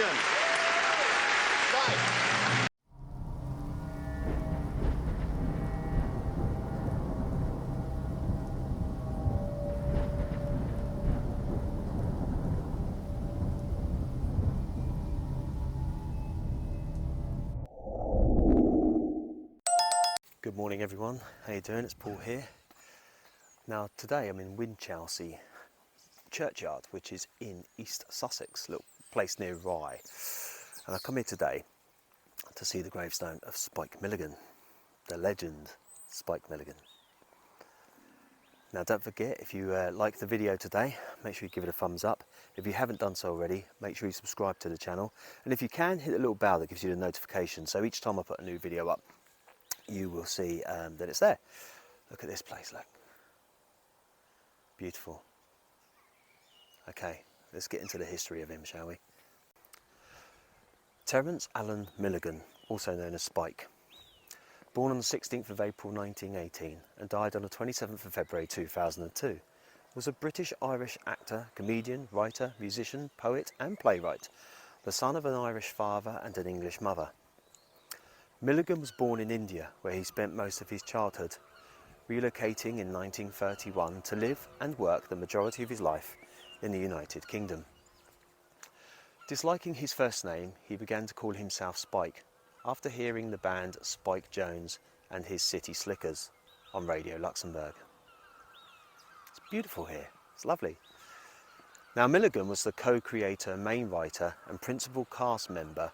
Milligan. Right. Good morning everyone, how you doing? It's Paul here. Now today I'm in Winchelsea Churchyard, which is in East Sussex, a little place near Rye. And I come here today to see the gravestone of Spike Milligan, the legend Spike Milligan. Now don't forget, if you like the video today, make sure you give it a thumbs up. If you haven't done so already, make sure you subscribe to the channel. And if you can, hit the little bell that gives you the notification, so each time I put a new video up, you will see that it's there. Look at this place, look. Beautiful. Okay, let's get into the history of him, shall we? Terence Alan Milligan, also known as Spike. Born on the 16th of April 1918 and died on the 27th of February 2002, was a British-Irish actor, comedian, writer, musician, poet and playwright, the son of an Irish father and an English mother. Milligan was born in India, where he spent most of his childhood, relocating in 1931 to live and work the majority of his life in the United Kingdom. Disliking his first name, he began to call himself Spike after hearing the band Spike Jones and his City Slickers on Radio Luxembourg. It's beautiful here, it's lovely. Now Milligan was the co-creator, main writer and principal cast member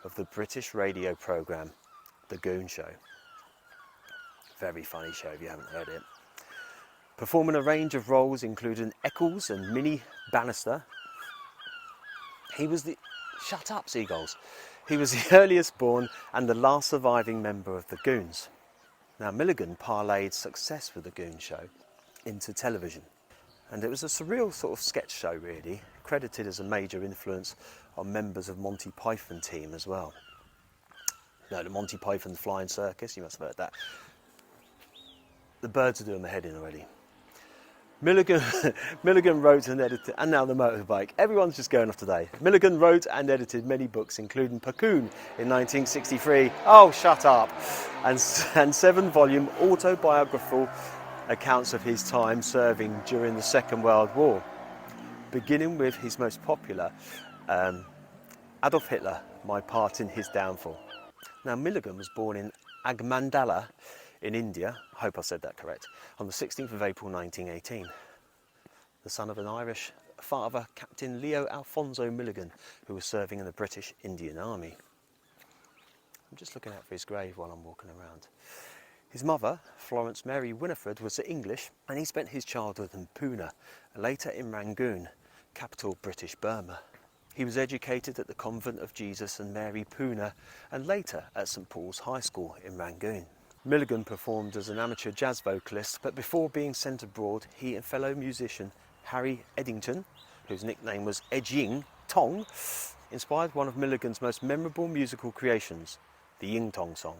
of the British radio programme The Goon Show. Very funny show if you haven't heard it. Performing a range of roles including Eccles and Minnie Bannister. He was the... Shut up, seagulls! He was the earliest born and the last surviving member of the Goons. Now Milligan parlayed success with The Goon Show into television. And it was a surreal sort of sketch show really, credited as a major influence on members of Monty Python team as well. No, the Monty Python Flying Circus, you must have heard that. The birds are doing my head in already. Milligan wrote and edited, and now the motorbike. Everyone's just going off today. Milligan wrote and edited many books, including Pacoon in 1963. Oh, shut up! And 7-volume autobiographical accounts of his time serving during the Second World War, beginning with his most popular, Adolf Hitler, My Part in His Downfall. Now Milligan was born in Agmandala in India, I hope I said that correct, on the 16th of April 1918. The son of an Irish father, Captain Leo Alfonso Milligan, who was serving in the British Indian Army. I'm just looking out for his grave while I'm walking around. His mother, Florence Mary Winifred, was English, and he spent his childhood in Pune, and later in Rangoon, capital British Burma. He was educated at the Convent of Jesus and Mary Pune, and later at St Paul's High School in Rangoon. Milligan performed as an amateur jazz vocalist, but before being sent abroad, he and fellow musician Harry Eddington, whose nickname was Edging Tong, inspired one of Milligan's most memorable musical creations, the Ying Tong song.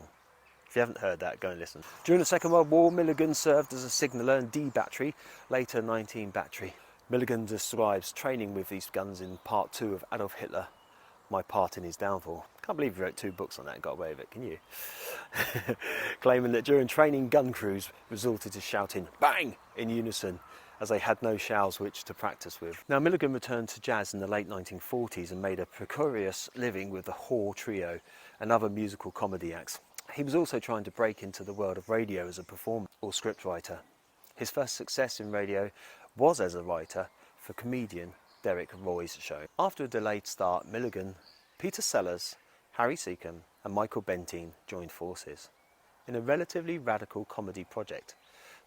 If you haven't heard that, go and listen. During the Second World War, Milligan served as a signaller in D Battery, later 19 Battery. Milligan describes training with these guns in part 2 of Adolf Hitler, My Part in His Downfall. Can't believe he wrote 2 books on that and got away with it, can you? Claiming that during training, gun crews resorted to shouting "bang" in unison, as they had no shells which to practice with. Now Milligan returned to jazz in the late 1940s and made a precarious living with the Haw Trio and other musical comedy acts. He was also trying to break into the world of radio as a performer or scriptwriter. His first success in radio was as a writer for comedian Derek Roy's show. After a delayed start, Milligan, Peter Sellers, Harry Seacombe and Michael Bentine joined forces in a relatively radical comedy project,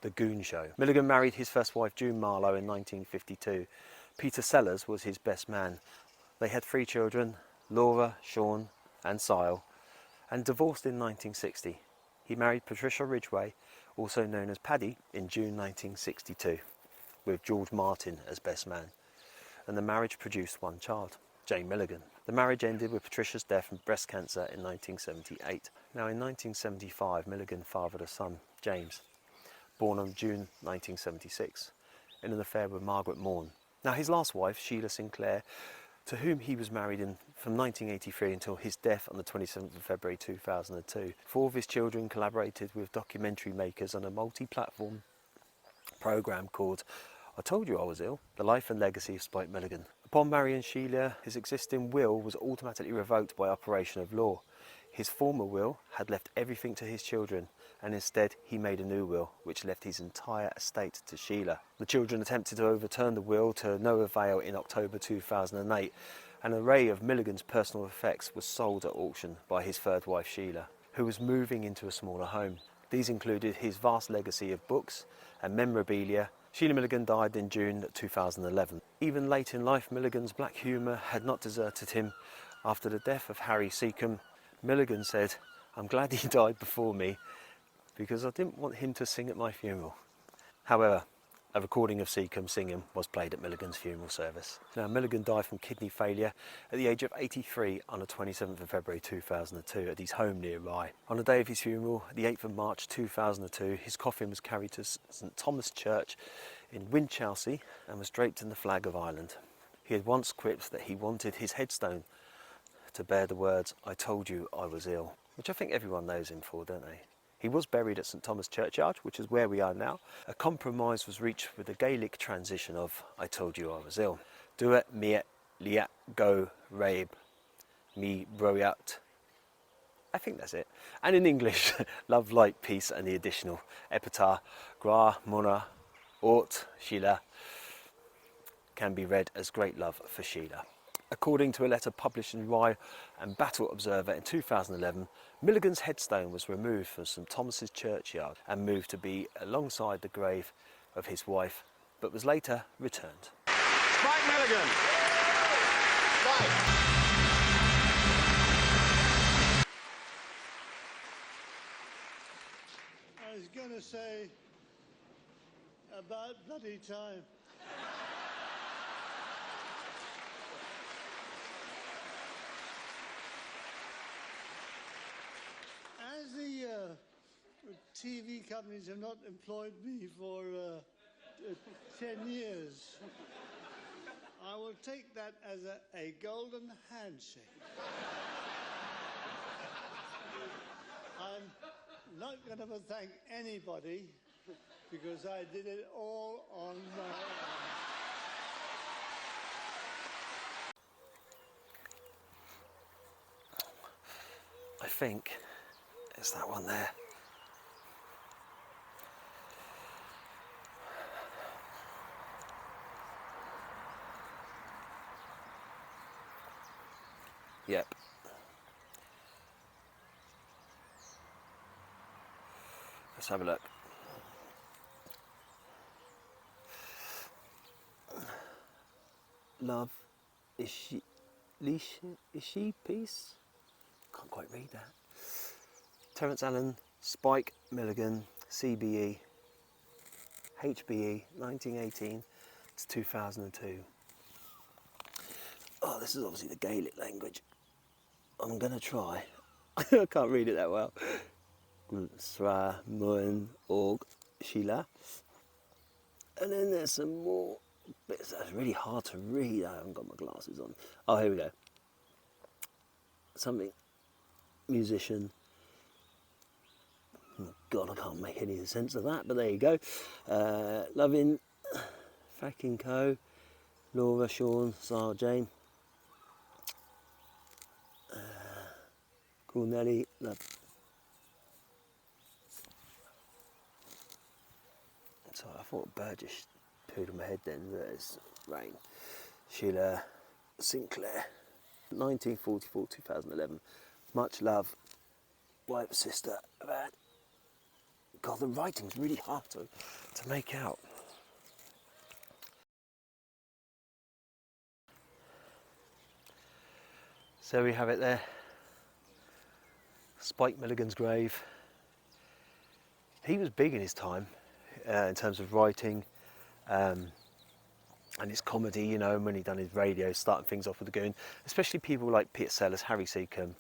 The Goon Show. Milligan married his first wife June Marlowe in 1952. Peter Sellers was his best man. They had 3 children, Laura, Sean and Sile, and divorced in 1960. He married Patricia Ridgway, also known as Paddy, in June 1962, with George Martin as best man. And the marriage produced 1 child, Jane Milligan. The marriage ended with Patricia's death from breast cancer in 1978. Now in 1975, Milligan fathered a son, James, born on June 1976, in an affair with Margaret Morn. Now his last wife, Sheila Sinclair, to whom he was married from 1983 until his death on the 27th of February 2002. 4 of his children collaborated with documentary makers on a multi-platform programme called I Told You I Was Ill, The Life and Legacy of Spike Milligan. Upon marrying Sheila, his existing will was automatically revoked by operation of law. His former will had left everything to his children, and instead he made a new will which left his entire estate to Sheila. The children attempted to overturn the will to no avail in October 2008. An array of Milligan's personal effects was sold at auction by his third wife Sheila, who was moving into a smaller home. These included his vast legacy of books and memorabilia. Sheila Milligan died in June 2011. Even late in life, Milligan's black humour had not deserted him. After the death of Harry Seacombe, Milligan said, "I'm glad he died before me because I didn't want him to sing at my funeral." However, a recording of Seacombe singing was played at Milligan's funeral service. Now, Milligan died from kidney failure at the age of 83 on the 27th of February 2002 at his home near Rye. On the day of his funeral, the 8th of March 2002, his coffin was carried to St Thomas Church in Winchelsea and was draped in the flag of Ireland. He had once quipped that he wanted his headstone to bear the words, "I told you I was ill," which I think everyone knows him for, don't they? He was buried at St Thomas Churchyard, which is where we are now. A compromise was reached with the Gaelic transition of "I told you I was ill." Dua mi liat go raib mi broiat. I think that's it. And in English, love, light, peace, and the additional epitaph gra mona ort Sheila can be read as great love for Sheila. According to a letter published in Rye and Battle Observer in 2011, Milligan's headstone was removed from St Thomas's Churchyard and moved to be alongside the grave of his wife, but was later returned. Spike Milligan! Spike! I was going to say, about bloody time. As the TV companies have not employed me for 10 years, I will take that as a golden handshake. I'm not going to thank anybody because I did it all on my own. I think it's that one there. Yep. Let's have a look. Love, is she peace? Can't quite read that. Terence Alan, Spike Milligan, CBE, HBE, 1918 to 2002. Oh, this is obviously the Gaelic language. I'm going to try. I can't read it that well. Sra, Muin, Org, Sheila. And then there's some more bits that's really hard to read. I haven't got my glasses on. Oh, here we go. Something, musician. Oh God, I can't make any sense of that, but there you go. Loving, Fracking Co, Laura, Sean, Sarah Jane, Cornelli, love. So I thought a bird just pooed on my head then, but it's rain. Sheila Sinclair, 1944-2011. Much love, wife, sister, man. God, the writing's really hard to make out. So we have it there. Spike Milligan's grave. He was big in his time in terms of writing and his comedy, you know, and when he done his radio, starting things off with the Goon, especially people like Peter Sellers, Harry Seacombe.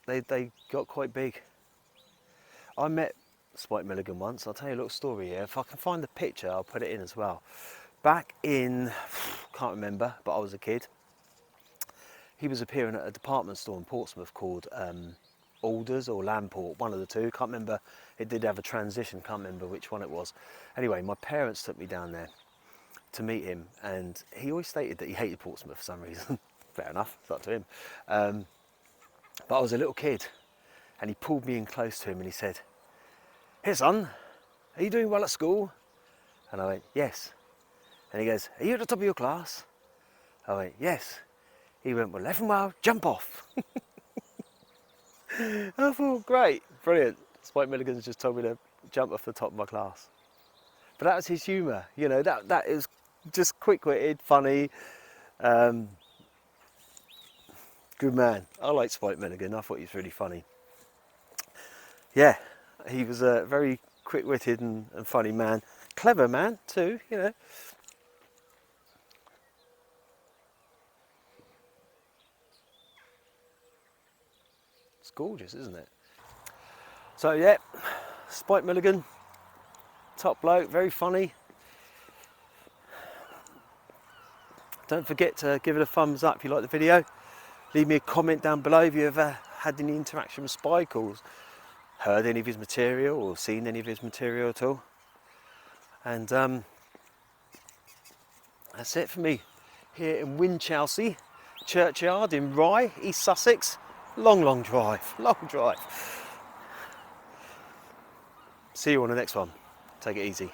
They got quite big. I met Spike Milligan once. I'll tell you a little story here. If I can find the picture, I'll put it in as well. back in, can't remember, but I was a kid. He was appearing at a department store in Portsmouth called Alders or Lamport, one of the two. Can't remember. It did have a transition. Can't remember which one it was. Anyway, my parents took me down there to meet him, and he always stated that he hated Portsmouth for some reason. Fair enough, it's up to him. But I was a little kid, and he pulled me in close to him and he said, "Hey son, are you doing well at school?" And I went, "Yes." And he goes, "Are you at the top of your class?" I went, "Yes." He went, "Well, left and well, jump off." I thought, great, brilliant. Spike Milligan's just told me to jump off the top of my class. But that was his humour, you know, that is just quick-witted, funny. Good man. I like Spike Milligan. I thought he was really funny. Yeah, he was a very quick-witted and funny man. Clever man too, you know. It's gorgeous, isn't it? So yeah, Spike Milligan, top bloke, very funny. Don't forget to give it a thumbs up if you like the video. Leave me a comment down below if you ever had any interaction with Spike or heard any of his material or seen any of his material at all. And that's it for me here in Winchelsea Churchyard in Rye, East Sussex. Long drive, long drive. See you on the next one. Take it easy.